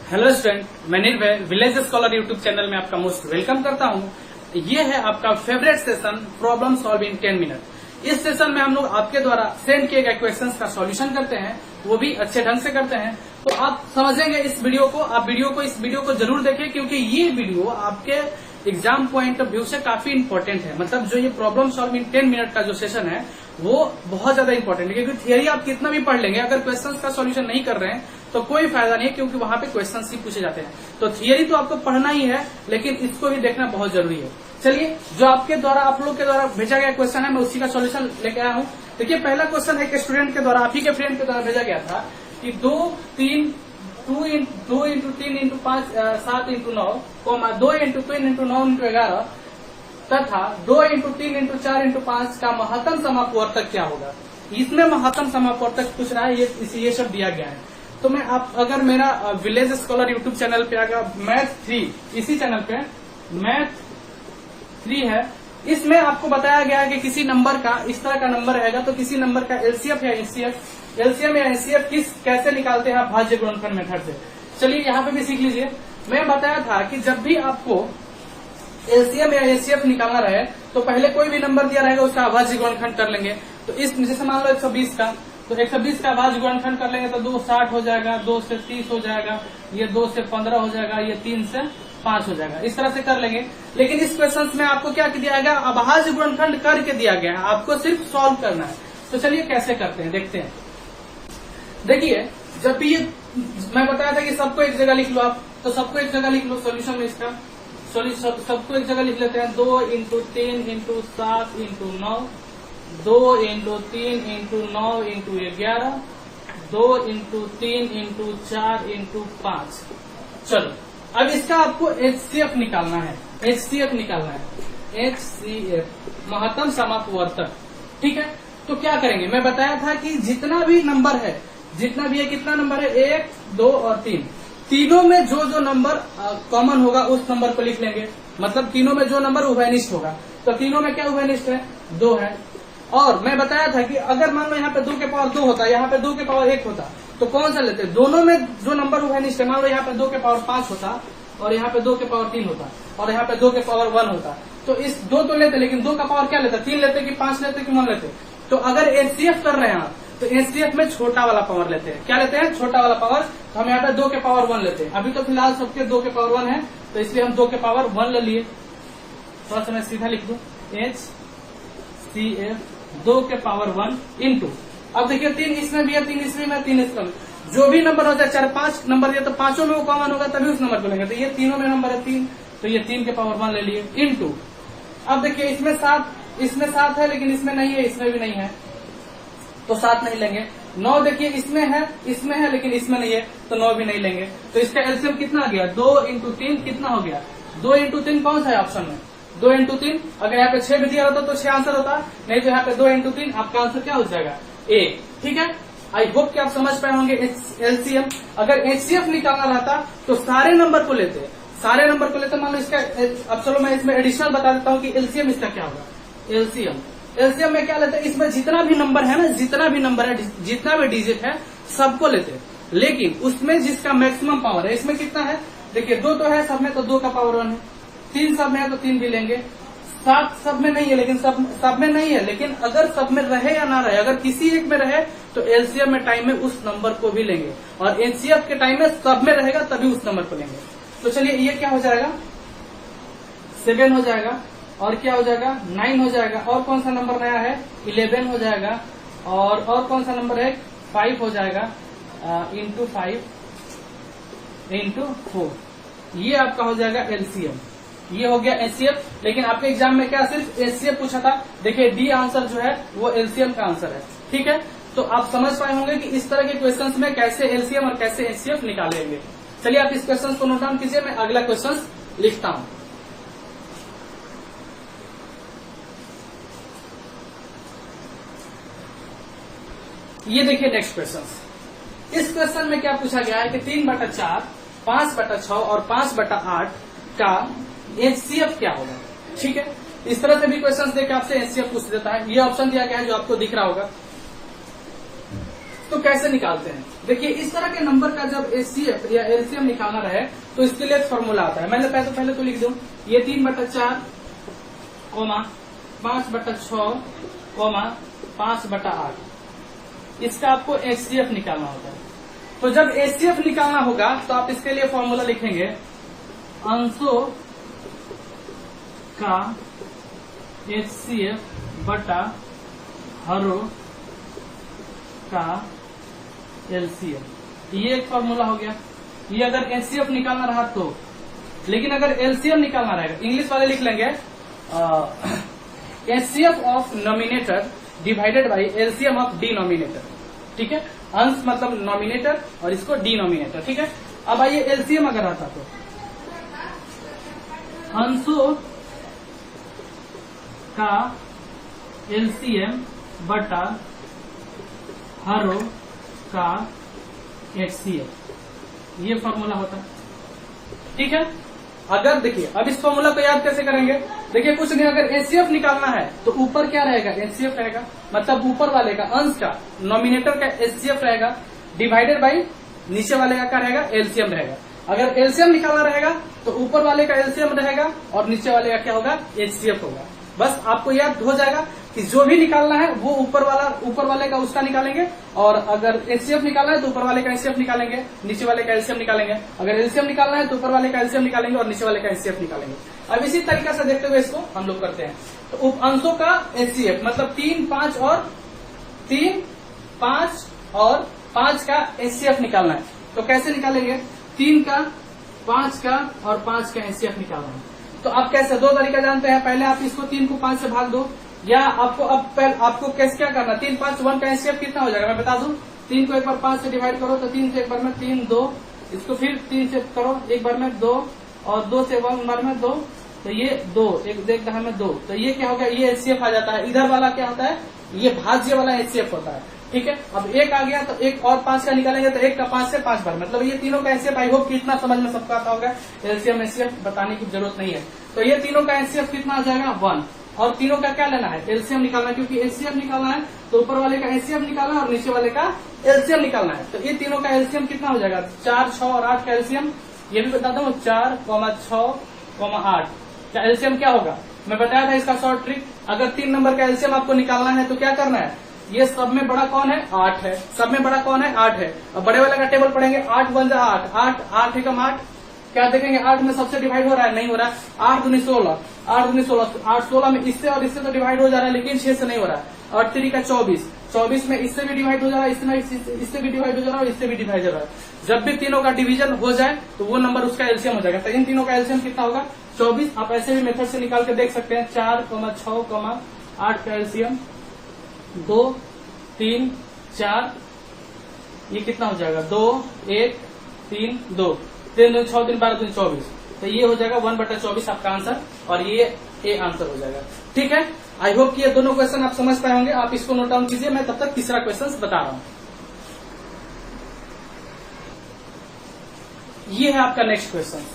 Hello student, मैं निर्भय village scholar YouTube channel में आपका मोस्ट वेलकम करता हूं। ये है आपका favourite session problem solve in 10 minute. इस सेशन में हम लोग आपके द्वारा सेंड किए गए क्वेश्चंस का सॉल्यूशन करते हैं, वो भी अच्छे ढंग से करते हैं। तो आप समझेंगे इस वीडियो को, इस वीडियो को जरूर देखें, क्योंकि ये वीडियो आपके एग्जाम पॉइंट ऑफ व्यू से काफी इंपॉर्टेंट है। मतलब जो ये प्रॉब्लम सॉल्व इन 10 मिनट का जो सेशन है वो बहुत ज्यादा इंपॉर्टेंट है, क्योंकि थियरी आप कितना भी पढ़ लेंगे, अगर क्वेश्चंस का सॉल्यूशन नहीं कर रहे हैं तो कोई फायदा नहीं है, क्योंकि वहां पे क्वेश्चंस ही पूछे जाते हैं। तो थियरी तो आपको पढ़ना ही है, लेकिन इसको भी देखना बहुत जरूरी है। चलिए, जो आपके द्वारा आप लोग के द्वारा भेजा गया क्वेश्चन है, मैं उसी का सॉल्यूशन लेके आया हूँ। देखिए, पहला क्वेश्चन एक स्टूडेंट के द्वारा, आप ही के फ्रेंड के द्वारा भेजा गया था कि 2 into 3 into 5 7 into 9, 2 into 3 into 9 into 11 तथा 2 into 3 into 4 into 5 का महत्तम समापवर्तक क्या होगा। इसमें महत्तम समापवर्तक पूछ रहा है, ये सब दिया गया है। तो मैं आप अगर मेरा विलेज स्कॉलर यूट्यूब चैनल पे आकर मैथ 3, इसी चैनल पे मैथ 3 है, इसमें आपको बताया गया है कि किसी नंबर का इस तरह का नंबर रहेगा तो किसी नंबर का एलसीएम या एचसीएफ कैसे निकालते हैं आप भाज्य गुणनखंड मेथड से। चलिए, यहाँ पे भी सीख लीजिए। मैं बताया था कि जब भी आपको एलसीएम या एचसीएफ निकालना रहे तो पहले कोई भी नंबर दिया रहेगा उसका अभाज्य गुणनखंड कर लेंगे। तो इस जैसे मान लो 120 का, तो 120 का अभाज्य गुणनखंड कर लेंगे तो 2 60 हो जाएगा, 2 से 30 हो जाएगा, ये 2 से 15 हो जाएगा, ये 3 से 5 हो जाएगा। इस तरह से कर लेंगे। लेकिन इस क्वेश्चन में आपको क्या दिया गया, अभाज्य गुणनखंड करके दिया गया है, आपको सिर्फ सॉल्व करना है। तो चलिए कैसे करते हैं, देखते हैं। देखिए, जब भी ये मैं बताया था कि सबको एक जगह लिख लो आप, तो सबको एक जगह लिख लो। सोल्यूशन में इसका सबको एक जगह लिख लेते हैं। 2 into 3 into 7 into 9, 2 into 3 into 9 into 11, 2 into 3 into 4 into 5। चलो, अब इसका आपको एचसीएफ निकालना है। एचसीएफ महत्तम समापवर्तक, ठीक है। तो क्या करेंगे, मैं बताया था कि जितना भी नंबर है, जितना भी है, कितना नंबर है, 1, 2 और 3, तीनों में जो नंबर कॉमन होगा उस नंबर को लिख लेंगे। मतलब तीनों में जो नंबर उभयनिष्ठ होगा, तो तीनों में क्या उभयनिष्ठ है, 2 है। और मैं बताया था कि अगर मान लो यहाँ पे 2 के पावर 2 होता, यहाँ पे 2 के पावर 1 होता, तो कौन सा लेते, दोनों में जो नंबर उभयनिष्ठ है। मान लो यहाँ पे 2 के पावर 5 होता और यहाँ पे 2 के पावर 3 होता और यहाँ पे 2 के पावर 1 होता, तो इस 2 तो लेते, लेकिन 2 का पावर क्या लेते, 3 लेते कि 5 लेते कि 1 लेते। तो अगर एचसीएफ कर रहे हैं आप, तो एचसीएफ में छोटा वाला पावर लेते हैं। क्या लेते हैं, छोटा वाला पावर। तो हम यहाँ पे 2 के पावर 1 लेते हैं। अभी तो फिलहाल सबके 2 के पावर 1 है, तो इसलिए हम 2 के पावर 1 ले लिए। थोड़ा सा मैं सीधा लिख दूं, एचसीएफ 2 के पावर 1 इंटू, अब देखिए 3 इसमें भी है, 3 इसमें में, 3 इसमें। जो भी नंबर होता है, 4 5 नंबर दिया तो पांचों में वो कॉमन होगा, तभी उस नंबर को लेंगे। तो ये तीनों में नंबर है 3, तो ये 3 के पावर 1 ले लिए इंटू। अब देखिए इसमें 7 है, लेकिन इसमें नहीं है, इसमें भी नहीं है, तो 7 नहीं लेंगे। 9 देखिए इसमें है, लेकिन इसमें नहीं है, तो 9 भी नहीं लेंगे। तो इसका एलसीएम कितना आ गया, 2 into 3 कितना हो गया, 2 into 3 कौन सा है ऑप्शन में, 2 into 3। अगर यहाँ पे 6 भी दिया होता तो 6 आंसर होता, नहीं तो यहाँ पे 2 into 3 आपका आंसर क्या हो जाएगा, ए। ठीक है, आई होप कि आप समझ पाए होंगे एलसीएम। अगर एचसीएफ निकालना रहता तो सारे नंबर को लेते, मान लो इसका। अब चलो मैं इसमें एडिशनल बता देता हूँ कि एलसीएम इसका क्या होगा। एलसीएम में क्या लेते हैं, इसमें जितना भी नंबर है ना, जितना भी डिजिट है, सबको लेते हैं। लेकिन उसमें जिसका मैक्सिमम पावर है, इसमें कितना है, देखिए 2 तो है सब में, तो 2 का पावर 1 है। 3 सब में है तो 3 भी लेंगे। 7 सब में नहीं है, लेकिन सब में नहीं है, लेकिन अगर सब में रहे या ना रहे, अगर किसी एक में रहे तो एलसीएम में टाइम में उस नंबर को भी लेंगे, और एचसीएफ के टाइम में सब में रहेगा तभी उस नंबर को लेंगे। तो चलिए, ये क्या हो जाएगा, 7 हो जाएगा, और क्या हो जाएगा, 9 हो जाएगा, और कौन सा नंबर नया है, 11 हो जाएगा, और कौन सा नंबर है, 5 हो जाएगा, इंटू 5 इंटू 4, ये आपका हो जाएगा एलसीएम। ये हो गया एचसीएफ। लेकिन आपके एग्जाम में क्या सिर्फ एचसीएफ पूछा था। देखिए डी आंसर जो है वो एलसीएम का आंसर है, ठीक है। तो आप समझ पाए होंगे कि इस तरह के क्वेश्चंस में कैसे एलसीएम और कैसे एचसीएफ निकालेंगे। चलिए, आप इस क्वेश्चन को नोट डाउन कीजिए, मैं अगला क्वेश्चन लिखता हूं। ये देखिए नेक्स्ट क्वेश्चन। इस क्वेश्चन में क्या पूछा गया है कि 3/4, 5/6 और 5/8 का एचसीएफ क्या होगा। ठीक है, इस तरह से भी क्वेश्चन देके आपसे एचसीएफ पूछ देता है। ये ऑप्शन दिया गया है जो आपको दिख रहा होगा। तो कैसे निकालते हैं? देखिए इस तरह के नंबर का जब एचसीएफ या एलसीएम निकालना रहे तो इसके लिए एक फॉर्मूला आता है। मैंने पहले तो लिख दूं, ये 3/4 5/6 5/8 इसका आपको एचसीएफ निकालना होता है। तो जब एचसीएफ निकालना होगा तो आप इसके लिए फॉर्मूला लिखेंगे अंशों का एचसीएफ बटा हरों का एलसीएम। ये एक फॉर्मूला हो गया। ये अगर एचसीएफ निकालना रहा तो, लेकिन अगर एलसीएम निकालना रहेगा, इंग्लिश वाले लिख लेंगे HCF of nominator divided by LCM of denominator. ठीक है, अंश मतलब नॉमिनेटर और इसको डिनोमिनेटर। ठीक है, अब आइए एलसीएम अगर आता तो अंशों का एलसीएम बटा हरों का एचसीएफ, ये फॉर्मूला होता है। ठीक है, अगर देखिए अब इस फॉर्मूला को याद कैसे करेंगे? देखिए कुछ नहीं, अगर एचसीएफ निकालना है तो ऊपर क्या रहेगा? एचसीएफ रहेगा, मतलब ऊपर वाले का अंश का नॉमिनेटर का एचसीएफ रहेगा डिवाइडेड बाई नीचे वाले का क्या रहेगा? एलसीएम रहेगा। अगर एलसीएम निकालना रहेगा तो ऊपर वाले का एलसीएम रहेगा और नीचे वाले का क्या होगा? एचसीएफ होगा। बस आपको याद हो जाएगा कि जो भी निकालना है वो ऊपर वाले का उसका निकालेंगे, और अगर एचसीएफ निकालना है तो ऊपर वाले का एचसीएफ निकालेंगे, नीचे वाले का एलसीएम निकालेंगे। अगर एलसीएम निकालना है तो ऊपर वाले का एलसीएम निकालेंगे और नीचे वाले का एचसीएफ निकालेंगे। अब इसी तरीके से देखते हुए इसको हम लोग करते हैं। तो अंशों का एचसीएफ मतलब 3, 5 और 5 का एचसीएफ निकालना है। तो कैसे निकालेंगे? 3 का, 5 का और 5 का एचसीएफ निकालना है। तो आप कैसे? दो तरीका जानते हैं। पहले आप इसको 3 को 5 से भाग दो, या आपको कैसे क्या करना? 3, 5, 1 का एचसीएफ कितना हो जाएगा मैं बता दूं। 3 को एक बार 5 से डिवाइड करो तो 3 से एक बार में 3, 2, इसको फिर 3 से करो एक बार में 2, और 2 से 1 बार में 2, तो ये 2, एक दहा में 2, तो ये क्या हो गया? ये एचसीएफ आ जाता है। इधर वाला क्या होता है? ये भाज्य वाला एचसीएफ होता है। ठीक है, अब 1 आ गया तो 1 और 5 का निकालेंगे तो 1 का 5 से 5 बार, मतलब ये तीनों का एचसीएफ। आई होप कि इतना समझ में सबको आता होगा। एलसीएम एचसीएफ बताने की जरूरत नहीं है। तो ये तीनों का एचसीएफ कितना आ जाएगा? 1। और तीनों का क्या लेना है? एलसीएम निकालना है, क्योंकि एचसीएफ निकालना है तो ऊपर वाले का एचसीएफ निकालना है और नीचे वाले का एलसीएम निकालना है। तो ये तीनों का एलसीएम कितना हो जाएगा? 4, 6 और 8 का एलसीएम। ये भी बताता हूँ, 4, 6, 8 का एलसीएम क्या होगा? मैं बताया था इसका शॉर्ट ट्रिक। अगर 3 नंबर का एलसीएम आपको निकालना है तो क्या करना है? ये सब में बड़ा कौन है? 8 है। सब में बड़ा कौन है? 8 है। अब बड़े वाले का टेबल पढ़ेंगे, 8 1 जा 8, 8 एकम 8। क्या देखेंगे? 8 में सबसे डिवाइड हो रहा है? नहीं हो रहा है। 8 दूनी 16, 8 दूनी 16, 8 16 में इससे और इससे तो डिवाइड हो जा रहा है, लेकिन 6 से नहीं हो रहा है। और 3 का 24, 24 में इससे भी डिवाइड हो जा रहा है, इससे भी डिवाइड हो जा रहा है और इससे भी डिवाइड हो रहा है। जब भी तीनों का डिवीजन हो जाए तो वो नंबर उसका एलसीएम हो जाएगा। तो इन तीनों का एलसीएम कितना होगा? 24। आप ऐसे भी मेथड से निकाल के देख सकते हैं। 4, 6, 8 का एलसीएम 2, 3, 4, ये कितना हो जाएगा? 2, 1, 3, 2, 3 2 6 3 12 3 24। तो ये हो जाएगा 1/24 आपका आंसर, और ये ए आंसर हो जाएगा। ठीक है, आई होप कि ये दोनों क्वेश्चन आप समझ पाए होंगे। आप इसको नोट डाउन कीजिए, मैं तब तक तीसरा क्वेश्चन बता रहा हूं। ये है आपका नेक्स्ट क्वेश्चन।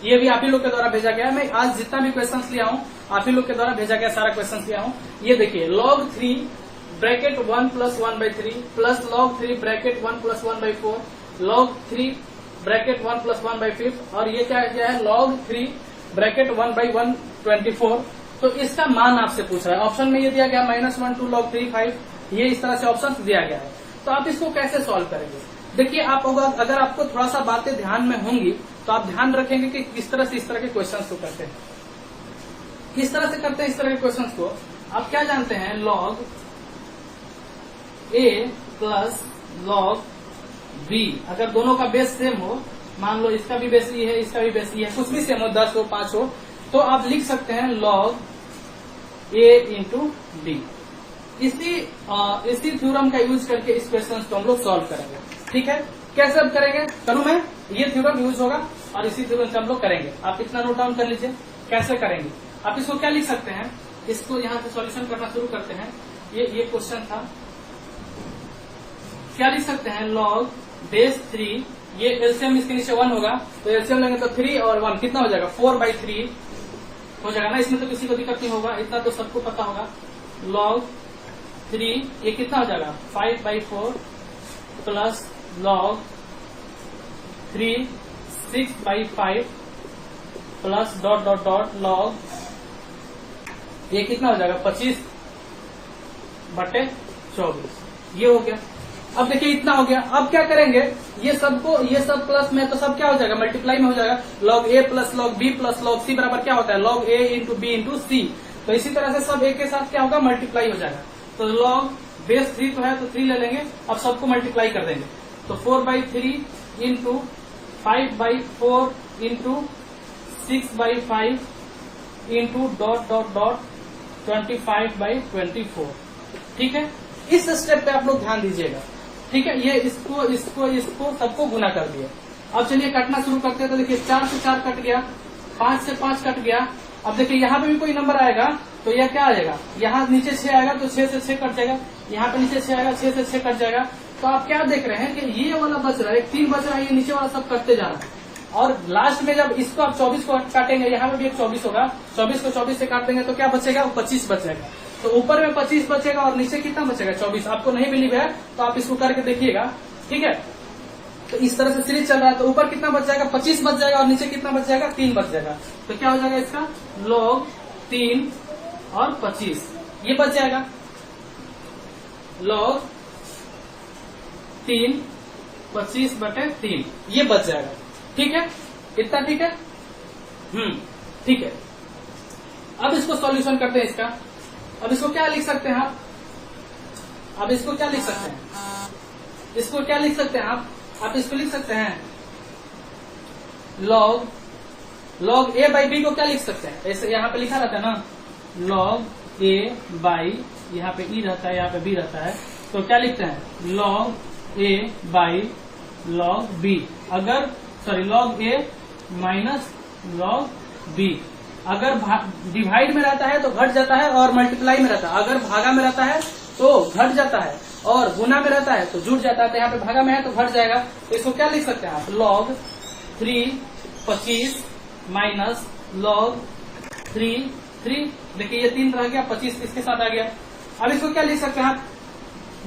ये भी आप ही लोग के द्वारा भेजा गया है। मैं आज जितना भी क्वेश्चन लिया हूं आप ही लोग के द्वारा भेजा गया सारा क्वेश्चन लिया हूं। ये देखिए, log 3 bracket 1 + 1/3 plus log 3 bracket 1 + 1/4 log 3 bracket 1 + 1/5, और ये क्या है? log 3 bracket 1/124। तो इसका मान आपसे पूछ रहा है। ऑप्शन में ये दिया गया -1 2 log 3 5, ये इस तरह से ऑप्शन दिया गया है। तो आप इसको कैसे सॉल्व करेंगे? देखिए, आप अगर आपको थोड़ा सा बातें ध्यान में होंगी तो आप ध्यान रखेंगे कि किस तरह से इस तरह के क्वेश्चंस को करते हैं। किस तरह से करते हैं इस तरह के क्वेश्चंस को? आप क्या जानते हैं? log a plus log b, अगर दोनों का बेस सेम हो, मान लो इसका भी बेस ये है, इसका भी बेस ये है, कुछ भी सेम हो, 10 हो 5 हो, तो आप लिख सकते हैं log a × b। इसी थ्योरम का यूज करके इस क्वेश्चन को हम लोग सॉल्व करेंगे। ठीक है, कैसे अब करेंगे? करूं मैं? ये थ्योरम यूज होगा और इसी थ्योरम से हम लोग करेंगे। आप इतना नोट डाउन कर लीजिए कैसे करेंगे। आप इसको क्या लिख सकते हैं? इसको यहाँ से सॉल्यूशन करना शुरू करते हैं। ये क्वेश्चन था, क्या लिख सकते हैं? log बेस 3, ये एलसीएम इसके नीचे 1 होगा, तो एलसीएम लेंगे तो 3 और 1 कितना हो जाएगा? 4/3 हो जाएगा ना। इसमें तो किसी को दिक्कत नहीं होगा, इतना तो सबको पता होगा। log 3 ये कितना हो जाएगा? 5/4 plus log 3 6/5 plus dot dot dot log, ये कितना हो जाएगा 25/24, ये हो गया। अब देखिए इतना हो गया। अब क्या करेंगे, ये सब प्लस में तो सब क्या हो जाएगा, मल्टीप्लाई में हो जाएगा। log a plus log b plus log c बराबर क्या होता है, log a into b into C. तो इसी तरह से सब एक के साथ क्या होगा, मल्टीप्लाई हो जाएगा। तो log बेस 3 तो है तो 3 ले लेंगे, अब सबको मल्टीप्लाई कर देंगे। तो 4/3 into 5/4 into 6/5 into dot dot dot 25/24। ठीक है, इस स्टेप पे आप लोग ध्यान दीजिएगा। ठीक है, ये इसको सबको गुना कर दिया। अब चलिए काटना शुरू करते हैं। तो देखिए 4 से 4 कट गया, 5 से 5 कट गया। अब देखिए यहाँ पे भी कोई नंबर आएगा तो यह क्या आ जाएगा, यहाँ नीचे 6 आएगा तो 6 से 6 कट जाएगा, यहाँ पे नीचे 6 आएगा 6 से 6 कट जाएगा। तो आप क्या देख रहे हैं कि ये वाला बच रहा है, 3 बच रहा है, ये नीचे वाला सब कटते जा रहा है। और लास्ट में जब इसको आप 24 को काटेंगे, यहाँ पे भी एक 24 होगा, 24 को 24 से काट देंगे तो क्या बचेगा, 25 बचेगा। तो ऊपर में 25 बचेगा और नीचे कितना बचेगा, 24। आपको नहीं बिलीव है तो आप इसको करके देखिएगा। ठीक है, तो इस तरह से सीरीज चल रहा है। तो ऊपर कितना बच जाएगा, 25 बच जाएगा और नीचे कितना बच जाएगा, 3 बच जाएगा। तो क्या हो जाएगा इसका, log 3 और 25 ये बच जाएगा, log 3 25/3 ये बच जाएगा। ठीक है, इतना ठीक है। ठीक है, अब इसको सॉल्यूशन करते हैं इसका। अब इसको क्या लिख सकते हैं आप, अब इसको क्या लिख सकते हैं, इसको क्या लिख सकते हैं आप इसको लिख सकते हैं log a बाई b को क्या लिख सकते हैं, ऐसे यहाँ पे लिखा रहता है ना, log a बाई, यहाँ पे e रहता है, यहाँ पे b रहता है, तो क्या लिखते हैं log a by log b। अगर log a minus log b, अगर डिवाइड में रहता है तो घट जाता है और मल्टीप्लाई में रहता है, अगर भागा में रहता है तो घट जाता है और गुना में रहता है तो जुड़ जाता है। तो यहाँ पे भागा में है तो घट जाएगा। तो इसको क्या लिख सकते हैं आप, log 3 25 माइनस log 3 देखिए ये 3 रह गया, 25 इसके साथ आ गया। अब इसको क्या लिख सकते हैं आप,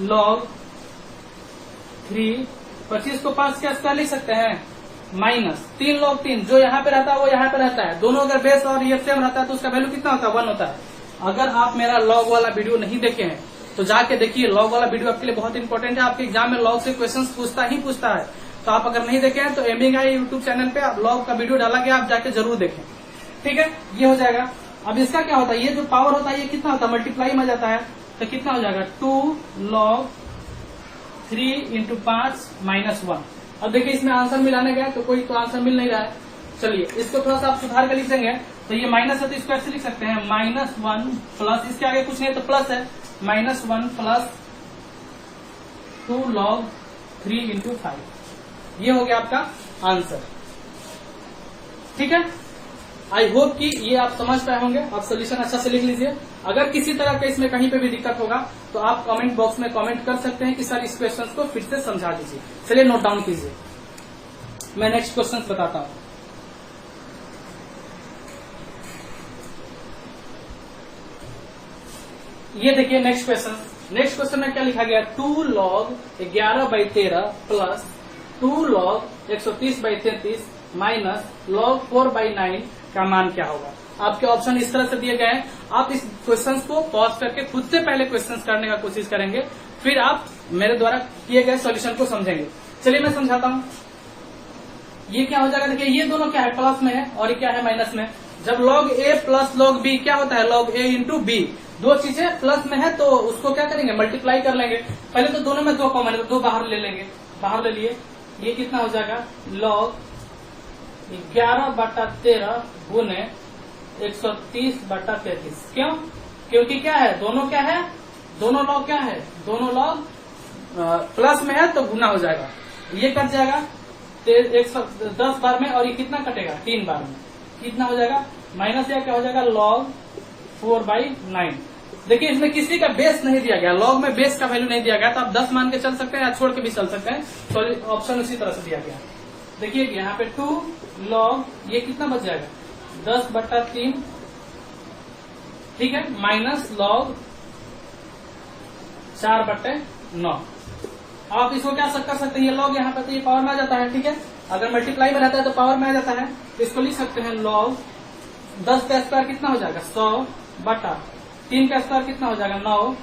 log 3 25 को 5 क्या लिख सकते हैं, माइनस 3 log 3, जो यहाँ पे रहता है वो यहाँ पे रहता है, दोनों अगर बेस और ये सेम रहता है तो उसका वैल्यू कितना होता है, 1 होता है। अगर आप मेरा log वाला वीडियो नहीं देखे हैं तो जाके देखिए, log वाला वीडियो आपके लिए बहुत इंपॉर्टेंट है। आपके एग्जाम में log से क्वेश्चंस पूछता है। तो आप अगर नहीं देखे हैं तो एमिंग आई यूट्यूब चैनल पे आप log का वीडियो डाला गया, आप जाके जरूर देखें। ठीक है, ये हो जाएगा। अब इसका क्या होता है, ये जो पावर होता है ये कितना होता है, मल्टीप्लाई में जाता है, तो कितना हो जाएगा 2 log 3 इंटू 5 माइनस 1। अब देखिए इसमें आंसर मिलाने गया तो कोई तो आंसर मिल नहीं रहा है। चलिए इसको थोड़ा सा आप सुधार कर लिख देंगे। तो ये माइनस है तो इसको ऐसे लिख सकते हैं, -1 प्लस, इसके आगे कुछ नहीं है तो प्लस है, -1 प्लस 2 log 3 इंटू 5, ये हो गया आपका आंसर। ठीक है, आई होप कि ये आप समझ पाए होंगे। आप सोल्यूशन अच्छा से लिख लीजिए। अगर किसी तरह का इसमें कहीं पे भी दिक्कत होगा तो आप कमेंट बॉक्स में कमेंट कर सकते हैं कि सर इस क्वेश्चन को फिर से समझा दीजिए। चलिए नोट डाउन कीजिए, मैं नेक्स्ट क्वेश्चन बताता हूं। ये देखिए नेक्स्ट क्वेश्चन में क्या लिखा गया, 2 log 11/13 plus 2 log 130/33 minus log 4/9 का मान क्या होगा। आपके ऑप्शन इस तरह से दिए गए हैं। आप इस क्वेश्चन को पॉज करके खुद से पहले क्वेश्चन करने का कोशिश करेंगे, फिर आप मेरे द्वारा किए गए सॉल्यूशन को समझेंगे। चलिए मैं समझाता हूँ। ये क्या हो जाएगा, देखिए ये दोनों क्या है, प्लस में है और ये क्या है, माइनस में। जब log a plus log b क्या होता है, log a इंटू b। दो चीजें प्लस में है तो उसको क्या करेंगे, मल्टीप्लाई कर लेंगे। पहले तो दोनों में 2 कॉमन है तो 2 बाहर ले लेंगे, बाहर ले लिए। ये कितना हो जाएगा, log 11/13 गुने 130/33। क्यों, क्योंकि क्या है, दोनों क्या है, दोनों log क्या है, दोनों log प्लस में है तो गुना हो जाएगा। ये कट जाएगा 110 बार में और ये कितना कटेगा, 3 बार में, कितना हो जाएगा, माइनस या क्या हो जाएगा, log 4/9। देखिए इसमें किसी का बेस नहीं दिया गया, log में बेस का वैल्यू नहीं दिया गया, तो आप 10 मान के चल सकते हैं या छोड़ के भी चल सकते हैं। तो ऑप्शन उसी तरह से दिया गया। देखिए यहाँ पे 2 log, ये कितना बच जाएगा, 10/3, ठीक है, माइनस log 4/9। आप इसको क्या कर सकते हैं, ये लॉग यहाँ पे तो ये पावर में आ जाता है, ठीक है। अगर मल्टीप्लाई में रहता है तो पावर में आ जाता है, तो इसको लिख सकते हैं लॉग 10 का स्क्वायर कितना हो जाएगा 100 बटा 3 का स्क्वायर कितना हो जाएगा 9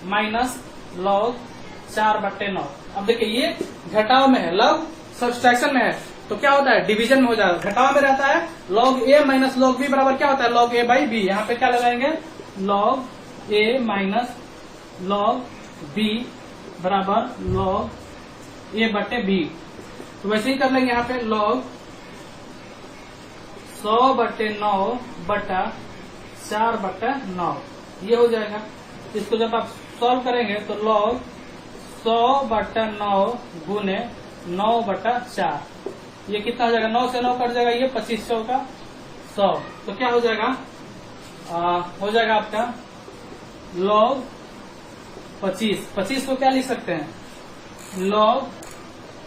माइनस लॉग 4/9। अब देखिए ये घटाव में है, लॉग सब्सट्रैक्शन में है, तो क्या होता है डिवीजन में हो जाएगा। घटाव में रहता है लॉग ए माइनस लॉग बी बराबर क्या होता है लॉग ए बाई बी। यहाँ पे क्या लगाएंगे लॉग ए माइनस लॉग बी बराबर लॉग ए बटे बी। तो वैसे ही कर लेंगे यहाँ पे लॉग 100/9 बटा 4/9 ये हो जाएगा। इसको जब आप सॉल्व करेंगे तो लॉग 100/9 गुने 9/4 ये कितना हो जाएगा, 9 से 9 कट जाएगा, ये 2500 का 100, तो क्या हो जाएगा हो जाएगा आपका लॉग 25 को क्या लिख सकते हैं लॉग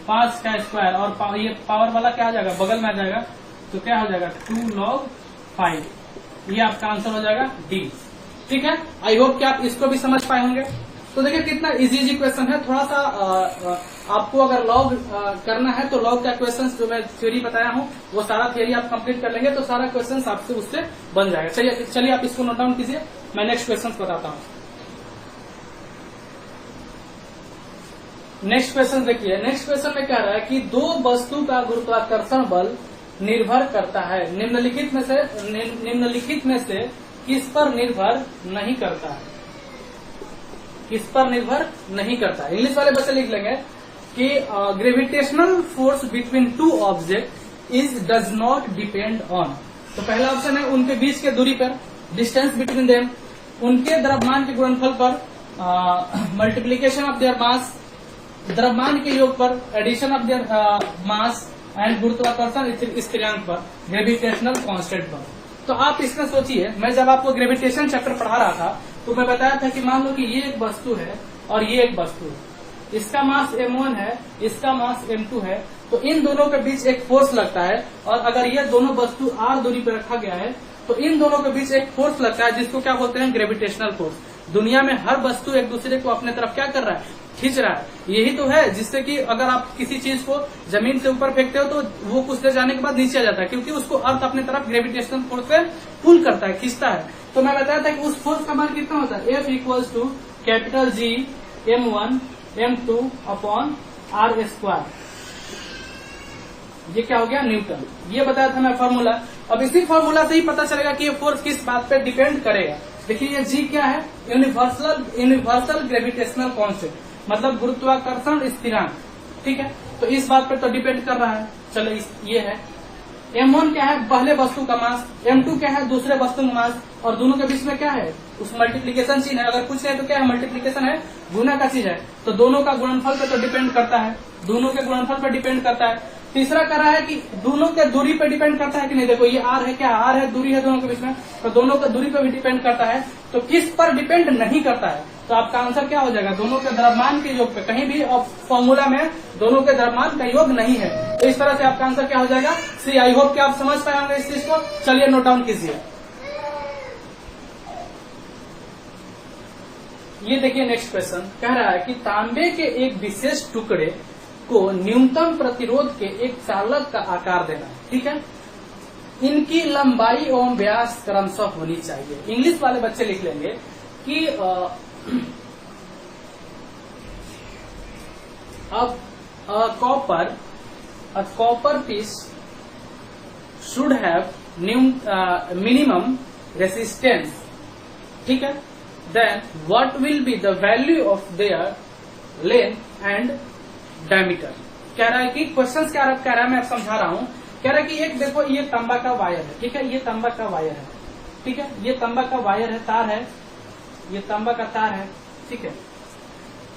5 का स्क्वायर और ये पावर वाला क्या आ जाएगा बगल में आ जाएगा, तो क्या हो जाएगा 2 log 5। ये आपका आंसर हो जाएगा डी। ठीक है, आई होप कि आप इसको भी समझ पाए होंगे। तो देखिए कितना इजी क्वेश्चन है। थोड़ा सा आपको अगर लॉग करना है तो लॉग का क्वेश्चन जो मैं थ्योरी बताया हूँ वो सारा थ्योरी आप कंप्लीट कर लेंगे तो सारा क्वेश्चन आपसे उससे बन जाएगा। चलिए आप इसको नोट डाउन कीजिए, मैं नेक्स्ट क्वेश्चन बताता हूँ। नेक्स्ट क्वेश्चन देखिए, नेक्स्ट क्वेश्चन में क्या रहा है कि दो वस्तु का गुरुत्वाकर्षण बल निर्भर करता है, निम्नलिखित में से किस पर निर्भर नहीं करता है, किस पर निर्भर नहीं करता है। इंग्लिश वाले बच्चे लिख लेंगे कि gravitational force between two object does not depend on. तो पहला ऑप्शन है उनके बीच के दूरी पर, डिस्टेंस बिटवीन देम, उनके द्रव्यमान के गुणनफल पर, मल्टीप्लीकेशन ऑफ देयर मास, द्रव्यमान के योग पर, addition of their mass and गुरुत्वाकर्षण स्थिरांक पर, ग्रेविटेशनल कांस्टेंट पर। तो आप इसमें सोचिए, मैं जब आपको ग्रेविटेशन चैप्टर पढ़ा रहा था तो मैं बताया था कि मान लो कि ये एक वस्तु है और ये एक वस्तु है, इसका मास m1 है, इसका मास m2 है, तो इन दोनों के बीच एक फोर्स लगता है। और अगर ये दोनों वस्तु r दूरी पर रखा गया है तो इन दोनों के बीच एक फोर्स लगता है जिसको क्या बोलते हैं ग्रेविटेशनल फोर्स। दुनिया में हर वस्तु एक दूसरे को अपने तरफ क्या कर रहा है, खींच रहा है। यही तो है जिससे कि अगर आप किसी चीज को जमीन से ऊपर फेंकते हो तो वो कुछ देर जाने के बाद नीचे आ जाता है, क्योंकि उसको अर्थ अपने तरफ ग्रेविटेशनल फोर्स से पुल करता है, खींचता है। तो मैं बताया था कि उस फोर्स का मान कितना होता है, F equals to capital G m1 m2 upon r²। ये क्या हो गया न्यूटन, ये बताया था मैं फॉर्मूला। अब इसी फॉर्मूला से ही पता चलेगा कि ये फोर्स किस बात पे डिपेंड करेगा। देखिए ये G क्या है, यूनिवर्सल ग्रेविटेशनल कांस्टेंट, मतलब गुरुत्वाकर्षण स्थिरांक। ठीक है, तो इस बात पर तो डिपेंड कर रहा है। चलो ये है m1 क्या है, पहले वस्तु का मास, m2 क्या है, दूसरे वस्तु का मास, और दोनों के बीच में क्या है, उस मल्टीप्लीकेशन चिन्ह है। अगर कुछ है तो क्या है, मल्टीप्लीकेशन है, गुना का चीज है, तो दोनों का गुणनफल पे तो डिपेंड करता है, दोनों के गुणनफल पे डिपेंड करता है। तीसरा कह रहा है कि दोनों के दूरी पे डिपेंड करता है कि नहीं। देखो ये r है, क्या r है, दूरी है दोनों के बीच में, तो दोनों के दूरी पे भी डिपेंड करता है। तो किस पर डिपेंड नहीं करता है, तो आपका आंसर क्या हो जाएगा, दोनों के द्रव्यमान के योग पे। कहीं भी फॉर्मूला में दोनों के द्रव्यमान का योग नहीं है, तो इस तरह से आपका आंसर क्या हो जाएगा सी। आई होप कि आप समझ पाए होंगे इस चीज को। चलिए नोट डाउन कीजिए। ये देखिए नेक्स्ट क्वेश्चन कह रहा है कि तांबे के एक विशेष टुकड़े को न्यूनतम प्रतिरोध के एक चालक का आकार देना है। ठीक है, इनकी लंबाई एवं व्यास क्रमशः होनी चाहिए। इंग्लिश वाले बच्चे लिख लेंगे कि copper piece should have minimum resistance. ठीक है, then what will be the value of their length and diameter. कह रहा है कि क्वेश्चन क्या कह रहा है, मैं समझा रहा हूं। कह रहा है कि एक देखो ये तांबा का वायर है, ठीक है, ये तांबा का वायर है, ठीक है, ये तांबा का वायर है, तार है, ये तांबा का तार है। ठीक है,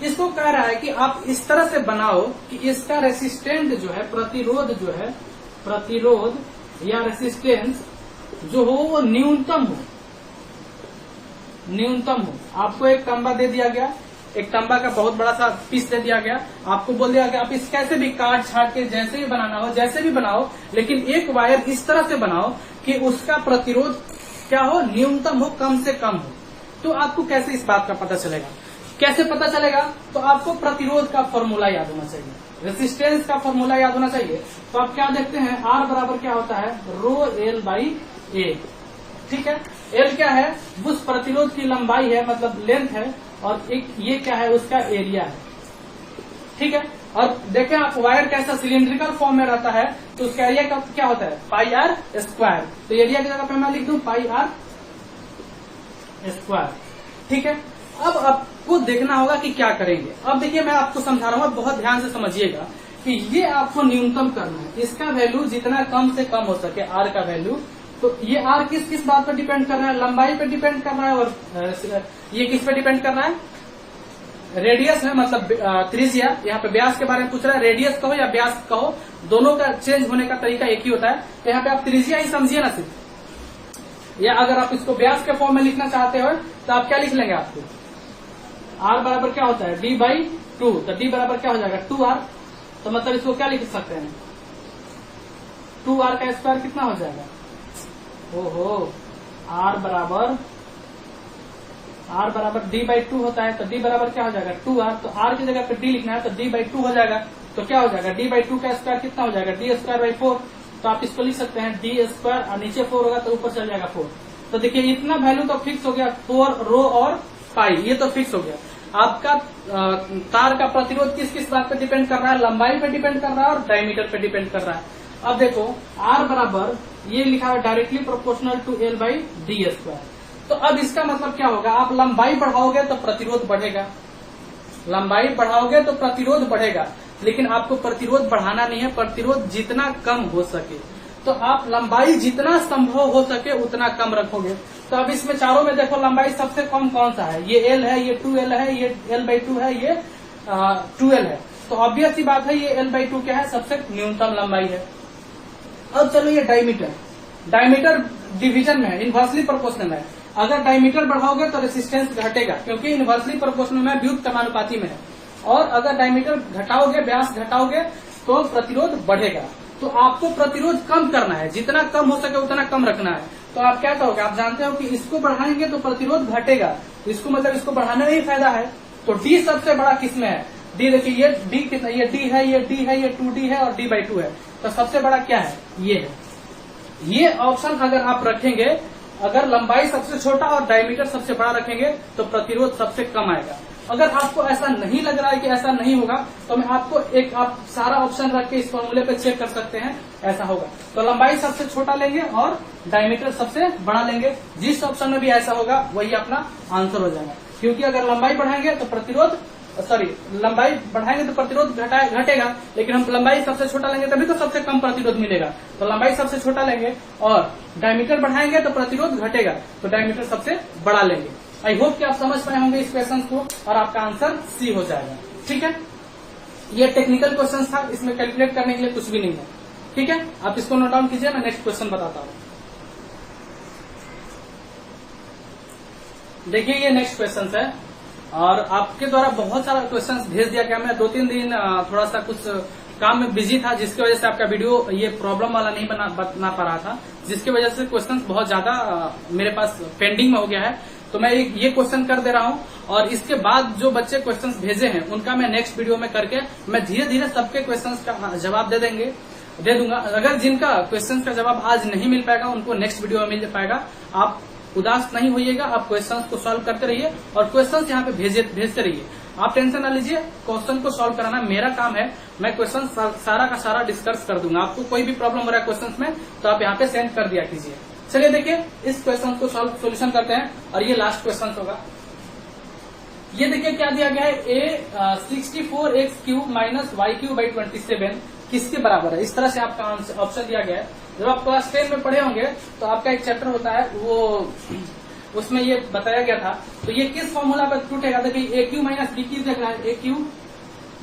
इसको कह रहा है कि आप इस तरह से बनाओ कि इसका रेसिस्टेंट जो है, प्रतिरोध जो है, प्रतिरोध या रेसिस्टेंस जो हो वो न्यूनतम हो, न्यूनतम हो। आपको एक तांबा दे दिया गया, एक तांबा का बहुत बड़ा सा पीस दे दिया गया, आपको बोल दिया गया आप इस कैसे भी काट छाट के जैसे भी बनाना हो जैसे भी बनाओ, लेकिन एक वायर इस तरह से बनाओ कि उसका प्रतिरोध क्या हो, न्यूनतम हो, कम से कम हो। तो आपको कैसे इस बात का पता चलेगा, कैसे पता चलेगा? तो आपको प्रतिरोध का फॉर्मूला याद होना चाहिए, रेसिस्टेंस का फॉर्मूला याद होना चाहिए। तो आप क्या देखते हैं, R बराबर क्या होता है, रो एल बाई ए। ठीक है, एल क्या है, उस प्रतिरोध की लंबाई है, मतलब लेंथ है, और एक ये क्या है, उसका एरिया है। ठीक है, और देखें आप वायर कैसा सिलिंड्रिकल फॉर्म में रहता है, तो उसका एरिया का क्या होता है, पाई आर स्क्वायर। तो एरिया की जगह पे मैं लिख दूं पाई आर स्क्वायर। ठीक है, अब आपको देखना होगा कि क्या करेंगे। अब देखिए मैं आपको समझा रहा हूँ, बहुत ध्यान से समझिएगा कि ये आपको न्यूनतम करना है, इसका वैल्यू जितना कम से कम हो सके, आर का वैल्यू। तो ये आर किस किस बात पर डिपेंड कर रहा है, लंबाई पे डिपेंड कर रहा है, और ये किस पे डिपेंड कर रहा है, रेडियस है, मतलब त्रिज्या। यहाँ पे व्यास के बारे में पूछ रहा है, रेडियस कहो या व्यास कहो, दोनों का चेंज होने का तरीका एक ही होता है। तो यहाँ पे आप त्रिज्या ही समझिए ना सिर्फ, या अगर आप इसको व्यास के फॉर्म में लिखना चाहते हो तो आप क्या लिख लेंगे, आपको आर बराबर क्या होता है, डी बाई टू। तो डी बराबर क्या हो जाएगा, 2r। तो मतलब इसको क्या लिख सकते हैं, 2r का स्क्वायर कितना हो जाएगा, ओहो, r बराबर d बाई 2 होता है। तो d बराबर क्या हो जाएगा, 2r। तो r की जगह पे d लिखना है, तो d बाई 2 हो जाएगा। तो क्या हो जाएगा, d बाई 2 का स्क्वायर कितना हो जाएगा, d स्क्वायर बाई 4। तो आप इसको लिख सकते हैं d स्क्वायर, और नीचे 4 होगा तो ऊपर चल जाएगा 4। तो देखिए इतना वैल्यू तो फिक्स हो गया, 4 रो और पाई, ये तो फिक्स हो गया। आपका तार का प्रतिरोध किस किस बात पे डिपेंड कर रहा है, लंबाई पे डिपेंड कर रहा है और डायमीटर पे डिपेंड कर रहा है। अब देखो R बराबर ये लिखा है directly proportional to L by D square. तो अब इसका मतलब क्या होगा, आप लंबाई बढ़ाओगे तो प्रतिरोध बढ़ेगा, लंबाई बढ़ाओगे तो प्रतिरोध बढ़ेगा, लेकिन आपको प्रतिरोध बढ़ाना नहीं है, प्रतिरोध जितना कम हो सके। तो आप लंबाई जितना संभव हो सके उतना कम रखोगे। तो अब इसमें चारों में देखो लंबाई सबसे कम कौन सा है, ये L है, ये 2L है, ये L बाई 2 है, ये 2L है। तो ऑब्वियस सी बात है ये L बाई 2 क्या है, सबसे न्यूनतम लंबाई है। अब चलो ये डायमीटर, डायमीटर डिवीजन में है, इनवर्सली प्रोपोर्शनल है। अगर डायमीटर बढ़ाओगे तो रेसिस्टेंस घटेगा, क्योंकि इनवर्सली प्रोपोर्शनल में व्युत्क्रमानुपाती समानुपाती में है। और अगर डायमीटर घटाओगे, व्यास घटाओगे, तो प्रतिरोध बढ़ेगा। तो आपको प्रतिरोध कम करना है, जितना कम हो सके उतना कम रखना है। तो आप क्या करोगे, आप जानते हो कि इसको बढ़ाएंगे तो प्रतिरोध घटेगा, इसको मतलब इसको बढ़ाने में ही फायदा है। तो डी सबसे बड़ा किसमें है, डी देखिए, ये डी कितना, ये डी है, ये डी है, ये 2d है और डी बाई 2 है। तो सबसे बड़ा क्या है, ये है। ये ऑप्शन अगर आप रखेंगे, अगर लंबाई सबसे छोटा और डायमीटर सबसे बड़ा रखेंगे तो प्रतिरोध सबसे कम आएगा। अगर आपको ऐसा नहीं लग रहा है कि ऐसा नहीं होगा, तो मैं आपको एक आप सारा ऑप्शन रख के इस फॉर्मूले पे चेक कर सकते हैं, ऐसा होगा। तो लंबाई सबसे छोटा लेंगे और डायमीटर सबसे बड़ा लेंगे। जिस ऑप्शन में भी ऐसा होगा वही अपना आंसर हो जाएगा, क्योंकि अगर लंबाई बढ़ाएंगे तो प्रतिरोध लंबाई बढ़ाएंगे तो प्रतिरोध घटेगा, लेकिन हम लंबाई सबसे छोटा लेंगे तभी तो सबसे कम प्रतिरोध मिलेगा। तो लंबाई सबसे छोटा लेंगे और डायमीटर बढ़ाएंगे तो प्रतिरोध घटेगा, तो डायमीटर सबसे बड़ा लेंगे। आई होप कि आप समझ पाए होंगे इस क्वेश्चन को, और आपका आंसर सी हो जाएगा। ठीक है, ये टेक्निकल क्वेश्चन था, इसमें कैलकुलेट करने के लिए कुछ भी नहीं है। ठीक है, आप इसको नोट डाउन कीजिए, मैं नेक्स्ट क्वेश्चन बताता हूँ। देखिए ये नेक्स्ट क्वेश्चन है, और आपके द्वारा बहुत सारा क्वेश्चन भेज दिया गया। मैं 2-3 दिन थोड़ा सा कुछ काम में बिजी था, जिसकी वजह से आपका वीडियो ये प्रॉब्लम वाला नहीं बना पा रहा था, जिसकी वजह से क्वेश्चन बहुत ज्यादा मेरे पास पेंडिंग में हो गया है। तो मैं ये क्वेश्चन कर दे रहा हूँ, और इसके बाद जो बच्चे क्वेश्चन भेजे हैं उनका मैं नेक्स्ट वीडियो में करके मैं धीरे धीरे सबके क्वेश्चन का जवाब दे दूंगा। अगर जिनका क्वेश्चन का जवाब आज नहीं मिल पाएगा उनको नेक्स्ट वीडियो में मिल पाएगा। आप उदास नहीं होइएगा, आप क्वेश्चंस को सॉल्व करते रहिए और क्वेश्चंस यहाँ पे भेजते रहिए। आप टेंशन ना लीजिए, क्वेश्चन को सॉल्व कराना मेरा काम है। मैं क्वेश्चन सारा का सारा डिस्कस कर दूंगा। आपको कोई भी प्रॉब्लम हो रहा है क्वेश्चन में तो आप यहाँ पे सेंड कर दिया कीजिए। चलिए देखिए इस क्वेश्चन को सोल्यूशन करते हैं, और ये लास्ट क्वेश्चन होगा। ये देखिए क्या दिया गया है, a 64x³ minus y³ by 27 किसके बराबर है। इस तरह से आपका ऑप्शन दिया गया है। जब आप क्लास 10 में पढ़े होंगे तो आपका एक चैप्टर होता है, वो उसमें ये बताया गया था। तो ये किस फॉर्मूला पर टूटेगा, देखिए AQ माइनस BQ देख रहा है, AQ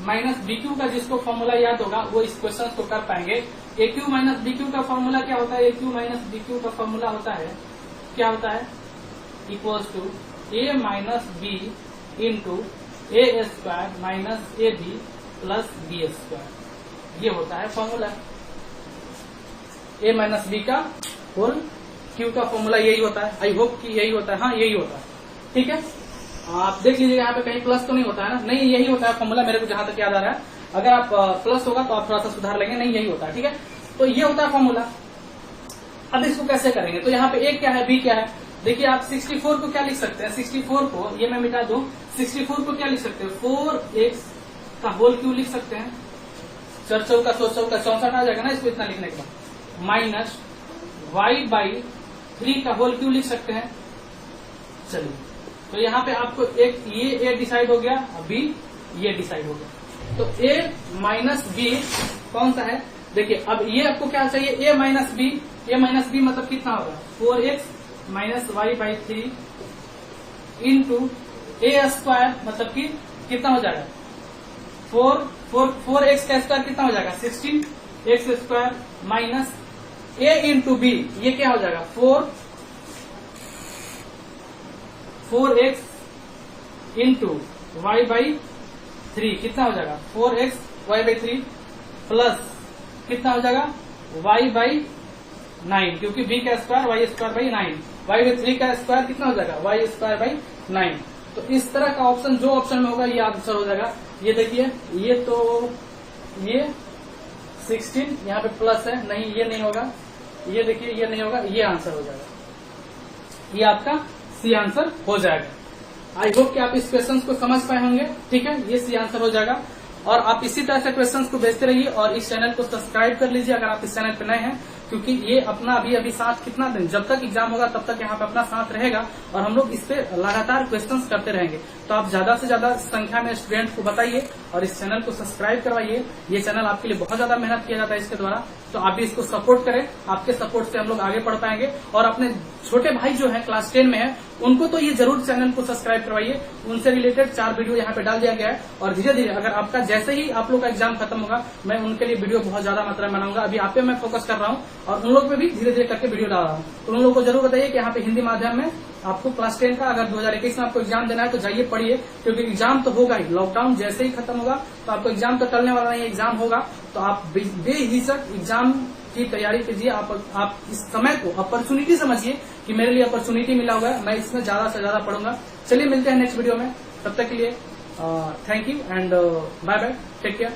माइनस BQ का जिसको फॉर्मूला याद होगा वो इस क्वेश्चन को कर पाएंगे। AQ माइनस BQ का फॉर्मूला क्या होता है, AQ माइनस BQ का फॉर्मूला होता है, क्या होता है, equals to A minus B into A square minus AB plus B square. ये होता है फॉर्मूला। A माइनस B का होल Q का फॉर्मूला यही होता है। आई होप कि यही होता है, हाँ यही होता है। ठीक है, आप देख लीजिए यहाँ पे कहीं प्लस तो नहीं होता है ना, नहीं यही होता है फॉर्मूला, मेरे को जहां तक याद आ रहा है। अगर आप प्लस होगा तो आप थोड़ा सा सुधार लेंगे, नहीं यही होता है, ठीक है। तो ये होता है फॉर्मूला। अब इसको कैसे करेंगे, तो यहाँ पे ए क्या है, बी क्या है। देखिए आप 64 को क्या लिख सकते हैं, 64 को ये मैं मिटा दूं, 64 को क्या लिख सकते हैं, 4x का होल क्यूब लिख सकते हैं, 4 चौका 100 चौका 64 आ जाएगा ना इसको इतना लिखने के बाद, माइनस y/3 का होल क्यूब लिख सकते हैं। चलिए तो यहाँ पे आपको एक ये ए डिसाइड हो गया, बी ये डिसाइड हो गया। तो ए माइनस बी कौन सा है, देखिए अब ये आपको क्या चाहिए, ए माइनस बी, ए माइनस बी मतलब कितना होगा 4x माइनस y/3 इंटू ए स्क्वायर मतलब कि कितना हो जाएगा 4x का स्क्वायर कितना हो जाएगा 16x स्क्वायर माइनस ए इंटू बी, ये क्या हो जाएगा 4x इंटू y/3 कितना हो जाएगा 4x y/3 प्लस कितना हो जाएगा y/9, क्योंकि b का स्क्वायर y²/9, y/3 का स्क्वायर कितना हो जाएगा y²/9। तो इस तरह का ऑप्शन जो ऑप्शन में होगा ये आंसर हो जाएगा। ये देखिए ये तो ये 16 यहाँ पे प्लस है, नहीं ये नहीं होगा, ये देखिए ये नहीं होगा, ये आंसर हो जाएगा, ये आपका सी आंसर हो जाएगा। आई होप कि आप इस क्वेश्चन को समझ पाए होंगे, ठीक है, ये सी आंसर हो जाएगा। और आप इसी तरह से क्वेश्चंस को भेजते रहिए और इस चैनल को सब्सक्राइब कर लीजिए अगर आप इस चैनल पे नए हैं, क्योंकि ये अपना अभी साथ कितना दिन, जब तक एग्जाम होगा तब तक यहाँ पे अपना साथ रहेगा और हम लोग इस पे लगातार क्वेश्चंस करते रहेंगे। तो आप ज्यादा से ज्यादा संख्या में स्टूडेंट को बताइए और इस चैनल को सब्सक्राइब करवाइए। ये चैनल आपके लिए बहुत ज्यादा मेहनत किया जाता है इसके द्वारा, तो आप भी इसको सपोर्ट करें, आपके सपोर्ट से हम लोग आगे बढ़ पाएंगे। और अपने छोटे भाई जो है क्लास 10 में है उनको तो ये जरूर चैनल को सब्सक्राइब करवाइए, उनसे रिलेटेड 4 वीडियो यहाँ पे डाल दिया गया है। और धीरे धीरे अगर आपका जैसे ही आप लोग का एग्जाम खत्म होगा मैं उनके लिए वीडियो बहुत ज्यादा मात्रा में बनाऊंगा। अभी आप पे मैं फोकस कर रहा हूँ और उन लोग पे भी धीरे धीरे करके वीडियो डाल रहा हूँ। तो उन लोगों को जरूर बताइए कि यहाँ पे हिंदी माध्यम में आपको क्लास 10 का अगर 2021 में आपको एग्जाम देना है तो जाइए पढ़िए, क्योंकि एग्जाम तो होगा ही। लॉकडाउन जैसे ही खत्म होगा तो आपको एग्जाम तो टलने वाला नहीं, एग्जाम होगा। तो आप बेहिचक एग्जाम की तैयारी कीजिए। आप इस समय को अपॉर्चुनिटी समझिए कि मेरे लिए अपॉर्चुनिटी मिला हुआ है, मैं इसमें ज्यादा से ज्यादा पढ़ूंगा। चलिए मिलते हैं नेक्स्ट वीडियो में, तब तक के लिए thank you and bye bye, take care.